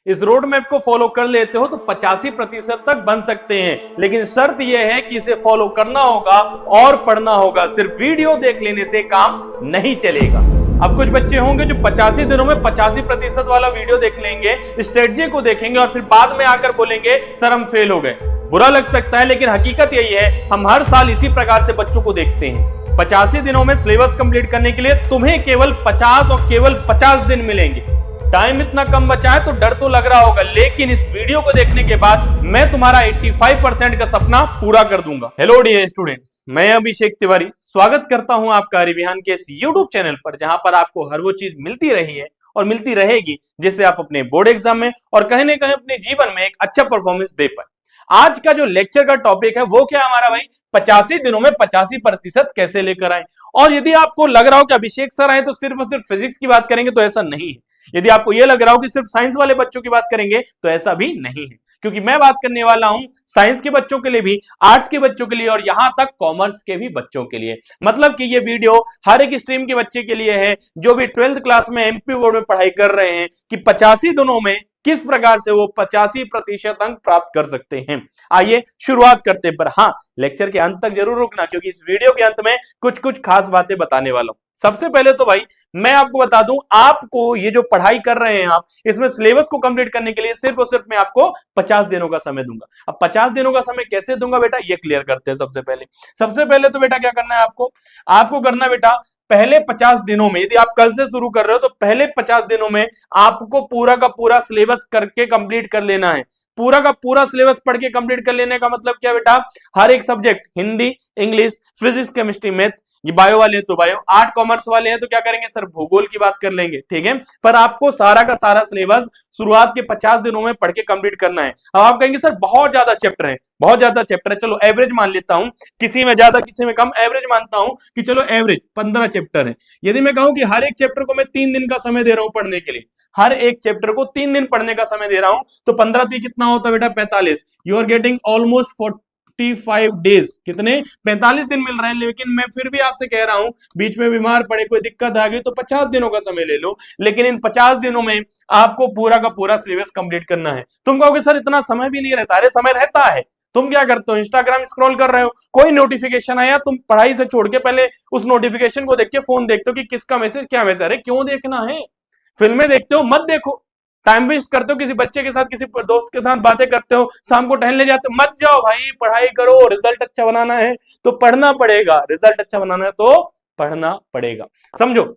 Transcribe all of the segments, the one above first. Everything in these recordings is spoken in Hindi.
इस रोड मैप को फॉलो कर लेते हो तो 85% तक बन सकते हैं, लेकिन शर्त यह है कि इसे फॉलो करना होगा और पढ़ना होगा। सिर्फ वीडियो देख लेने से काम नहीं चलेगा। अब कुछ बच्चे होंगे जो 85 दिनों में 85% वाला वीडियो देख लेंगे, स्ट्रेटजी को देखेंगे और फिर बाद में आकर बोलेंगे सर हम फेल हो गए। बुरा लग सकता है, लेकिन हकीकत यही है, हम हर साल इसी प्रकार से बच्चों को देखते हैं। 85 दिनों में सिलेबस कंप्लीट करने के लिए तुम्हें केवल 50 और केवल 50 दिन मिलेंगे। टाइम इतना कम बचा है तो डर तो लग रहा होगा, लेकिन इस वीडियो को देखने के बाद मैं तुम्हारा 85% का सपना पूरा कर दूंगा। हेलो डियर स्टूडेंट्स, मैं अभिषेक तिवारी स्वागत करता हूं आपका अरिविहान के इस यूट्यूब चैनल पर, जहां पर आपको हर वो चीज मिलती रही है और मिलती रहेगी जिससे आप अपने बोर्ड एग्जाम में और कहीं ना कहीं अपने जीवन में एक अच्छा परफॉर्मेंस दे पाए। आज का जो लेक्चर का टॉपिक है वो क्या है हमारा भाई, 85 दिनों में 85% कैसे लेकर आए। और यदि आपको लग रहा हो कि अभिषेक सर आए तो सिर्फ और सिर्फ फिजिक्स की बात करेंगे, तो ऐसा नहीं है। यदि आपको यह लग रहा हो कि सिर्फ साइंस वाले बच्चों की बात करेंगे, तो ऐसा भी नहीं है, क्योंकि मैं बात करने वाला हूं साइंस के बच्चों के लिए भी, आर्ट्स के बच्चों के लिए और यहां तक कॉमर्स के भी बच्चों के लिए। मतलब कि ये वीडियो हर एक स्ट्रीम के बच्चे के लिए है जो भी 12th क्लास में एमपी बोर्ड में पढ़ाई कर रहे हैं कि 85 दिनों में किस प्रकार से वो 85% अंक प्राप्त कर सकते हैं। आइए शुरुआत करते हैं, पर हाँ, लेक्चर के अंत तक जरूर रुकना, क्योंकि इस वीडियो के अंत में कुछ कुछ खास बातें बताने वाला हूं। सबसे पहले तो भाई मैं आपको बता दूं, आपको ये जो पढ़ाई कर रहे हैं आप, इसमें सिलेबस को कंप्लीट करने के लिए सिर्फ और सिर्फ मैं आपको 50 दिनों का समय दूंगा। अब 50 दिनों का समय कैसे दूंगा बेटा, ये क्लियर करते हैं। सबसे पहले तो बेटा क्या करना है आपको करना बेटा, पहले 50 दिनों में, यदि आप कल से शुरू कर रहे हो तो पहले 50 दिनों में आपको पूरा का पूरा सिलेबस करके कंप्लीट कर लेना है। पूरा का पूरा सिलेबस पढ़ के कंप्लीट कर लेने का मतलब क्या बेटा, हर एक subject, Hindi, English, physics, chemistry, math, ये बायो वाले हैं तो बायो, आर्ट कॉमर्स वाले हैं तो क्या करेंगे सर, भूगोल की बात कर लेंगे, ठीक है। पर आपको सारा का सारा सिलेबस शुरुआत के 50 दिनों में पढ़ के कंप्लीट करना है। अब आप कहेंगे सर बहुत ज्यादा चैप्टर है, बहुत ज्यादा चैप्टर है। चलो एवरेज मान लेता हूं, किसी में ज्यादा किसी में कम, एवरेज मानता हूं कि चलो एवरेज 15 चैप्टर है। यदि मैं कहूं कि हर एक चैप्टर को मैं 3 दिन का समय दे रहा हूं पढ़ने के लिए, हर एक चैप्टर को 3 दिन पढ़ने का समय दे रहा हूं, तो 15 3 कितना होता है बेटा, 45। You are getting almost 45 days, कितने, 45 दिन मिल रहे हैं। लेकिन मैं फिर भी आपसे कह रहा हूं, बीच में बीमार पड़े, कोई दिक्कत आ गई तो 50 दिनों का समय ले लो, लेकिन इन 50 दिनों में आपको पूरा का पूरा सिलेबस कंप्लीट करना है। तुम कहोगे सर इतना समय भी नहीं रहता, अरे समय रहता है। तुम क्या करते हो, इंस्टाग्राम स्क्रॉल कर रहे हो, कोई नोटिफिकेशन आया, तुम पढ़ाई से छोड़ के पहले उस नोटिफिकेशन को देख के फोन देखते हो कि किसका मैसेज, क्या मैसेज, अरे क्यों देखना है। फिल्में देखते हो, मत देखो। टाइम वेस्ट करते हो, किसी बच्चे के साथ, किसी दोस्त के साथ बातें करते हो, शाम को टहलने जाते हो, मत जाओ भाई, पढ़ाई करो। रिजल्ट अच्छा बनाना है तो पढ़ना पड़ेगा, रिजल्ट अच्छा बनाना है तो पढ़ना पड़ेगा, समझो।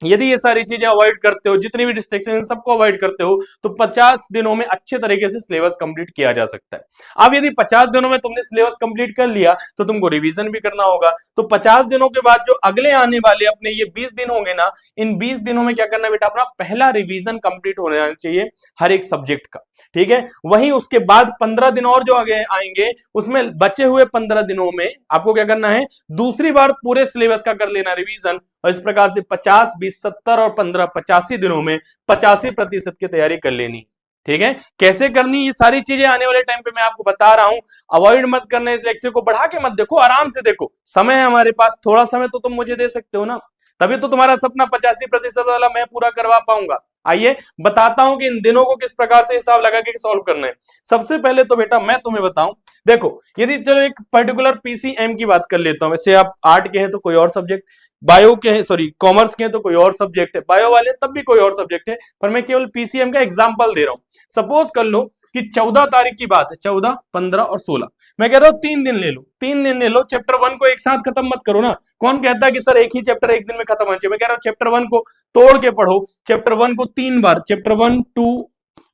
यदि ये सारी चीजें अवॉइड करते हो, जितनी भी डिस्ट्रैक्शन सबको अवॉइड करते हो, तो 50 दिनों में अच्छे तरीके से सिलेबस कंप्लीट किया जा सकता है। अब यदि 50 दिनों में तुमने सिलेबस कंप्लीट कर लिया तो तुमको रिवीजन भी करना होगा। तो 50 दिनों के बाद जो अगले आने वाले अपने ये 20 दिन होंगे ना, इन 20 दिनों में क्या करना बेटा, अपना पहला रिवीजन कंप्लीट होना चाहिए हर एक सब्जेक्ट का, ठीक है। वहीं उसके बाद 15 दिन और जो आगे आएंगे, उसमें बचे हुए 15 दिनों में आपको क्या करना है, दूसरी बार पूरे सिलेबस का कर लेना रिवीजन। और इस प्रकार से 50, 20, 70 और 15, 85 दिनों में 85% की तैयारी कर लेनी, ठीक है। कैसे करनी, ये सारी चीजें आने वाले टाइम पे मैं आपको बता रहा हूं। अवॉइड मत करना, इस लेक्चर को बढ़ा के मत देखो, आराम से देखो। समय है हमारे पास, थोड़ा समय तो तुम मुझे दे सकते हो ना, तभी तो तुम्हारा सपना 85% वाला मैं पूरा करवा पाऊंगा। आइए बताता हूं कि इन दिनों को किस प्रकार से हिसाब लगा के सॉल्व करना है। सबसे पहले तो बेटा मैं तुम्हें बताऊं, देखो यदि चलो एक पर्टिकुलर पीसीएम की बात कर लेता हूं। वैसे आप आर्ट के हैं तो कोई और सब्जेक्ट, बायो के हैं, सॉरी कॉमर्स के हैं तो कोई और सब्जेक्ट है, बायो वाले तब भी कोई और सब्जेक्ट है, पर मैं केवल पीसीएम का एग्जांपल दे रहा हूं। सपोज कर लो कि 14 तारीख की बात है, 14, 15 और 16, मैं कह रहा हूं 3 दिन ले लो, 3 दिन ले लो। चैप्टर 1 को एक साथ खत्म मत करो ना, कौन कहता है कि सर एक ही चैप्टर एक दिन में खत्म होना चाहिए। मैं कह रहा हूं चैप्टर 1 को तोड़ के पढ़ो, चैप्टर 1 को 3 बार, चैप्टर 1 2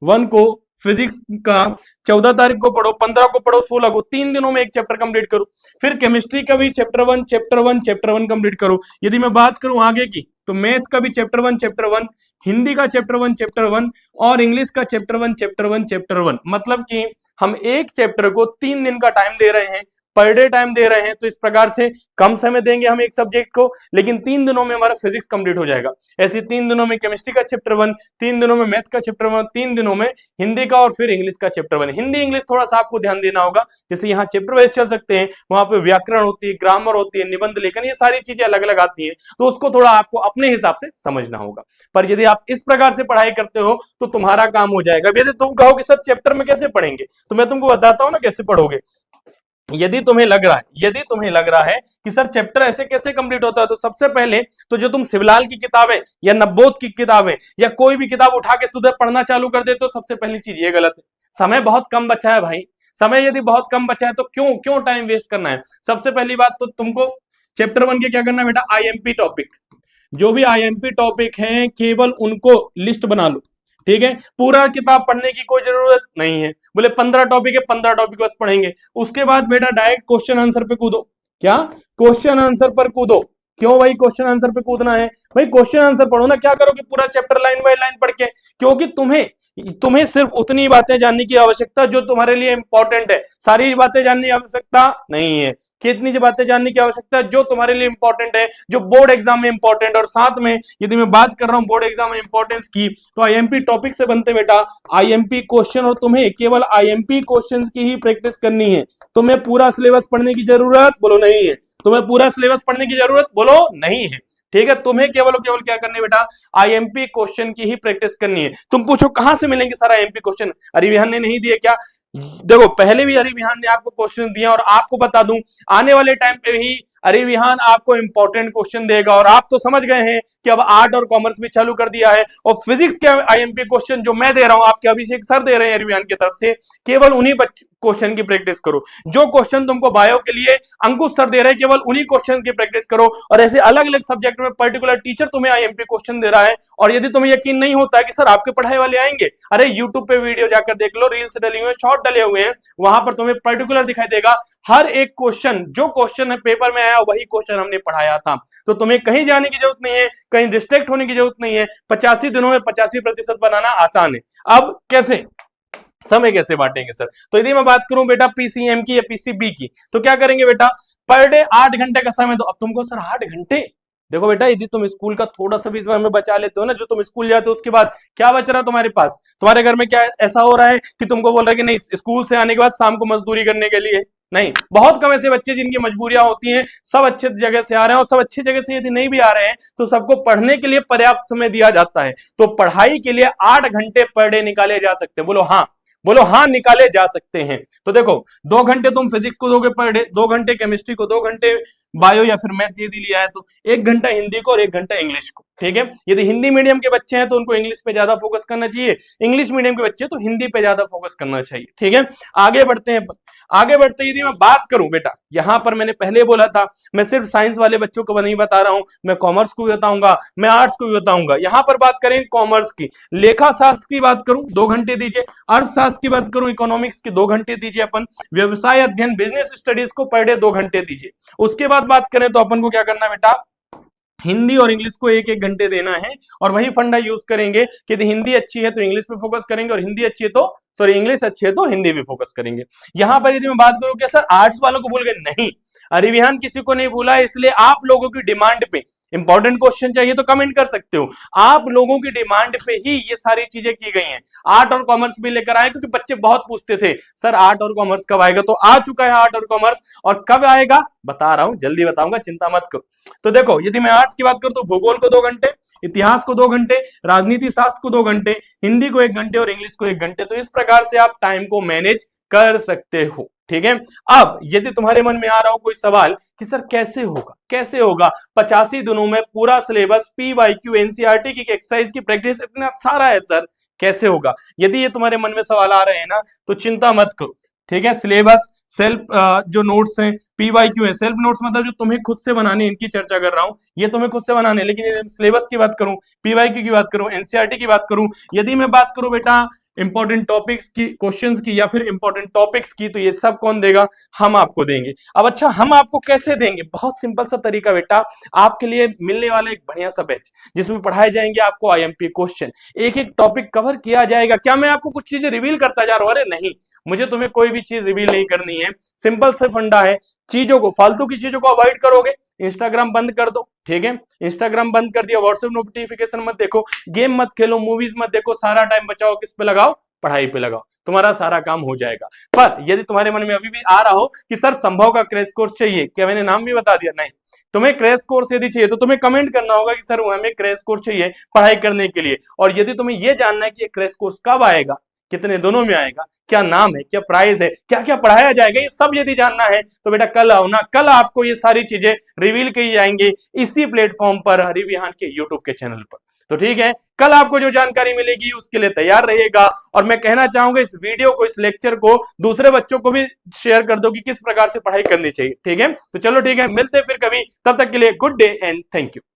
1 को फिजिक्स का 14 तारीख को पढ़ो, 15 को पढ़ो, 16 को, 3 दिनों में एक चैप्टर कंप्लीट करो। फिर केमिस्ट्री का भी चैप्टर 1 कंप्लीट करो। यदि मैं बात करूं आगे की, तो मैथ का भी चैप्टर 1, हिंदी का चैप्टर 1 और इंग्लिश का चैप्टर 1, मतलब कि हम एक चैप्टर को 3 दिन का टाइम दे रहे हैं, पर डे टाइम दे रहे हैं, तो इस प्रकार से कम समय देंगे हम एक सब्जेक्ट को, लेकिन 3 दिनों में हमारा फिजिक्स कंप्लीट हो जाएगा। ऐसे 3 दिनों में केमिस्ट्री का चैप्टर 1, 3 दिनों में मैथ का चैप्टर 1, 3 दिनों में हिंदी का और फिर इंग्लिश का चैप्टर 1। हिंदी इंग्लिश थोड़ा सा आपको ध्यान देना होगा, जैसे यहाँ चैप्टर वाइज चल सकते हैं, वहां पे व्याकरण होती है, ग्रामर होती है, निबंध लेखन, ये सारी चीजें अलग अलग आती हैं, तो उसको थोड़ा आपको अपने हिसाब से समझना होगा। पर यदि आप इस प्रकार से पढ़ाई करते हो तो तुम्हारा काम हो जाएगा। यदि तुम कहो कि सर चैप्टर में कैसे पढ़ेंगे, तो मैं तुमको बताता हूं ना कैसे पढ़ोगे। यदि तुम्हें लग रहा है कि सर चैप्टर ऐसे कैसे कंप्लीट होता है, तो सबसे पहले तो जो तुम शिवलाल की किताबें या नब्बोध की किताबें या कोई भी किताब उठा के सुबह पढ़ना चालू कर देते हो, सबसे पहली चीज ये गलत है। समय बहुत कम बचा है भाई, समय यदि बहुत कम बचा है तो क्यों टाइम वेस्ट करना है। सबसे पहली बात तो तुमको चैप्टर 1 के क्या करना है बेटा, आईएमपी टॉपिक, जो भी आईएमपी टॉपिक हैं केवल उनको लिस्ट बना लो, ठीक है। पूरा किताब पढ़ने की कोई जरूरत नहीं है। बोले 15 टॉपिक है, 15 टॉपिक बस पढ़ेंगे। उसके बाद बेटा डायरेक्ट क्वेश्चन आंसर पे कूदो। क्या क्वेश्चन आंसर पर कूदो? क्यों भाई क्वेश्चन आंसर पे कूदना है? भाई क्वेश्चन आंसर पढ़ो ना, क्या करोगे पूरा चैप्टर लाइन बाय लाइन पढ़ के? क्योंकि तुम्हें सिर्फ उतनी बातें जानने की आवश्यकता जो तुम्हारे लिए इंपॉर्टेंट है, सारी बातें जानने की आवश्यकता नहीं है। कितनी बातें जानने की आवश्यकता है जो तुम्हारे लिए इंपॉर्टेंट है, जो बोर्ड एग्जाम में इंपॉर्टेंट। और साथ में यदि मैं बात कर रहा हूं बोर्ड एग्जाम में इंपॉर्टेंस की, तो आईएमपी टॉपिक से बनते बेटा आईएमपी क्वेश्चन, और तुम्हें केवल आईएमपी क्वेश्चंस की ही प्रैक्टिस करनी है। तुम्हें पूरा सिलेबस पढ़ने की जरूरत बोलो नहीं है, तुम्हें पूरा सिलेबस पढ़ने की जरूरत बोलो नहीं है, ठीक है। तुम्हें केवल क्या करनी है बेटा, आईएमपी क्वेश्चन की ही प्रैक्टिस करनी है। तुम पूछो कहां से मिलेंगे सारा आईएमपी क्वेश्चन, अरे विहान ने नहीं दिए क्या? देखो पहले भी अरे विहान ने आपको क्वेश्चन दिया, और आपको बता दूं आने वाले टाइम पे भी अरे विहान आपको इंपॉर्टेंट क्वेश्चन देगा। और आप तो समझ गए हैं कि अब आर्ट और कॉमर्स भी चालू कर दिया है, और फिजिक्स के आईएमपी क्वेश्चन जो मैं दे रहा हूं, आपके अभिषेक सर दे रहे हैं अरिविहान की तरफ से, केवल उन्हीं क्वेश्चन की प्रैक्टिस करो। जो क्वेश्चन तुमको बायो के लिए अंकुश सर दे रहे हैं, केवल उन्हीं क्वेश्चन की प्रैक्टिस करो। और ऐसे अलग अलग सब्जेक्ट में पर्टिकुलर टीचर तुम्हें आईएमपी क्वेश्चन दे रहा है, और यदि तुम्हें यकीन नहीं होता है कि सर आपके पढ़ाई वाले आएंगे, अरे यूट्यूब पे वीडियो जाकर देख लो, रील्स डली हुई है, शॉर्ट डले हुए हैं, वहां पर तुम्हें पर्टिकुलर दिखाई देगा हर एक क्वेश्चन, जो क्वेश्चन है पेपर में आया वही क्वेश्चन हमने पढ़ाया था। तो तुम्हें कहीं जाने की जरूरत नहीं है, कहीं डिस्ट्रैक्ट होने की जरूरत नहीं है। 85 दिनों में 85% बनाना आसान है। अब कैसे समय कैसे बांटेंगे सर? तो यदि मैं बात करूं बेटा पीसीएम की या पीसीबी की, तो क्या करेंगे बेटा, पर डे 8 घंटे का समय। तो अब तुमको सर 8 घंटे, देखो बेटा यदि तुम स्कूल का थोड़ा सा भी समय बचा लेते हो ना, जो तुम स्कूल जाते हो उसके बाद क्या बच रहा है तुम्हारे पास? तुम्हारे घर में क्या ऐसा हो रहा है कि तुमको बोल रहा है कि नहीं स्कूल से आने के बाद शाम को मजदूरी करने के लिए? नहीं, बहुत कम ऐसे बच्चे जिनकी मजबूरियां होती हैं, सब अच्छे जगह से आ रहे हैं। और सब अच्छी जगह से यदि नहीं भी आ रहे हैं तो सबको पढ़ने के लिए पर्याप्त समय दिया जाता है। तो पढ़ाई के लिए 8 घंटे पर डे निकाले जा सकते हैं। बोलो हाँ निकाले जा सकते हैं। तो देखो 2 घंटे तुम फिजिक्स को दोगे पर डे, 2 घंटे केमिस्ट्री को, 2 घंटे बायो या फिर मैथ यदि लिया है तो 1 घंटा हिंदी को और 1 घंटा इंग्लिश को, ठीक है। यदि हिंदी मीडियम के बच्चे हैं तो उनको इंग्लिश पे ज्यादा फोकस करना चाहिए, इंग्लिश मीडियम के बच्चे तो हिंदी पे ज्यादा फोकस करना चाहिए, ठीक है। आगे बढ़ते हैं। आगे बढ़ते यदि मैं बात करूं बेटा, यहां पर मैंने पहले बोला था मैं सिर्फ साइंस वाले बच्चों को नहीं बता रहा हूं, मैं कॉमर्स को भी बताऊंगा, मैं आर्ट्स को भी बताऊंगा। यहां पर बात करें कॉमर्स की, लेखा शास्त्र की बात करूं 2 घंटे दीजिए, अर्थशास्त्र की बात करूं इकोनॉमिक्स की 2 घंटे दीजिए, अपन व्यवसाय अध्ययन बिजनेस स्टडीज को पर डे 2 घंटे दीजिए। उसके बाद बात करें तो अपन को क्या करना बेटा, हिंदी और इंग्लिश को 1-1 घंटे देना है। और वही फंडा यूज करेंगे कि यदि हिंदी अच्छी है तो इंग्लिश पे फोकस करेंगे, और हिंदी अच्छी है तो इंग्लिश अच्छी है तो हिंदी भी फोकस करेंगे। यहां पर यदि मैं बात करूं कि सर आर्ट्स वालों को भूल गए, नहीं, अरिविहान किसी को नहीं भूला है, इसलिए आप लोगों की डिमांड पे इंपॉर्टेंट क्वेश्चन चाहिए तो कमेंट कर सकते हो। आप लोगों की डिमांड पे ही ये सारी चीजें की गई हैं। आर्ट और कॉमर्स भी लेकर आए क्योंकि बच्चे बहुत पूछते थे सर आर्ट और कॉमर्स कब आएगा, तो आ चुका है आर्ट और कॉमर्स। और कब आएगा बता रहा हूं, जल्दी बताऊंगा, चिंता मत करो। तो देखो यदि मैं आर्ट्स की बात करूं तो भूगोल को 2 घंटे, इतिहास को 2 घंटे, राजनीति शास्त्र को 2 घंटे, हिंदी को 1 घंटे और इंग्लिश को 1 घंटे। तो इस प्रकार से आप टाइम को मैनेज कर सकते हो, ठीक है। अब यदि तुम्हारे मन में आ रहा हो कोई सवाल कि सर कैसे होगा 85 दिनों में पूरा सिलेबस, पीवाईक्यू, एनसीईआरटी की एक्सरसाइज की प्रैक्टिस इतना सारा है सर, कैसे होगा? यदि ये तुम्हारे मन में सवाल आ रहे हैं ना तो चिंता मत करो, ठीक है। सिलेबस, सेल्फ जो नोट्स हैं, पीवाईक्यू है, सेल्फ नोट्स मतलब जो तुम्हें खुद से बनाने, इनकी चर्चा कर रहा हूं, ये तुम्हें खुद से बनाने। लेकिन सिलेबस की बात करूं, पीवाईक्यू की बात करूं, एनसीईआरटी की बात करूं, यदि मैं बात करूं बेटा इंपॉर्टेंट टॉपिक्स की, क्वेश्चंस की या फिर इंपॉर्टेंट टॉपिक्स की, तो ये सब कौन देगा? हम आपको देंगे। अब अच्छा हम आपको कैसे देंगे? बहुत सिंपल सा तरीका बेटा, आपके लिए मिलने वाला एक बढ़िया सा बैच जिसमें पढ़ाए जाएंगे आपको आईएमपी क्वेश्चन, एक एक टॉपिक कवर किया जाएगा। क्या मैं आपको कुछ चीजें रिवील करता जा रहा हूं? अरे नहीं, मुझे तुम्हें कोई भी चीज रिवील नहीं करनी है। सिंपल से फंडा है, चीजों को, फालतू की चीजों को अवॉइड करोगे, इंस्टाग्राम बंद कर दो, ठीक है, इंस्टाग्राम बंद कर दिया, व्हाट्सएप नोटिफिकेशन मत देखो, गेम मत खेलो, मूवीज मत देखो, सारा टाइम बचाओ किस पे लगाओ, पढ़ाई पे लगाओ, तुम्हारा सारा काम हो जाएगा। पर यदि तुम्हारे मन में अभी भी आ रहा हो कि सर संभव का क्रैश कोर्स चाहिए, क्या मैंने नाम भी बता दिया? नहीं, तुम्हें क्रैश कोर्स यदि चाहिए तो तुम्हें कमेंट करना होगा कि सर हमें क्रैश कोर्स चाहिए पढ़ाई करने के लिए। और यदि तुम्हें यह जानना है कि ये क्रैश कोर्स कब आएगा, कितने दिनों में आएगा, क्या नाम है, क्या प्राइस है, क्या क्या पढ़ाया जाएगा, ये सब यदि जानना है तो बेटा कल आओ ना, कल आपको ये सारी चीजें रिवील की जाएंगी इसी प्लेटफॉर्म पर, हरि विहान के यूट्यूब के चैनल पर। तो ठीक है, कल आपको जो जानकारी मिलेगी उसके लिए तैयार रहिएगा। और मैं कहना चाहूंगा इस वीडियो को, इस लेक्चर को दूसरे बच्चों को भी शेयर कर दो कि किस प्रकार से पढ़ाई करनी चाहिए। ठीक है, तो चलो ठीक है, मिलते हैं फिर कभी, तब तक के लिए good day and thank you.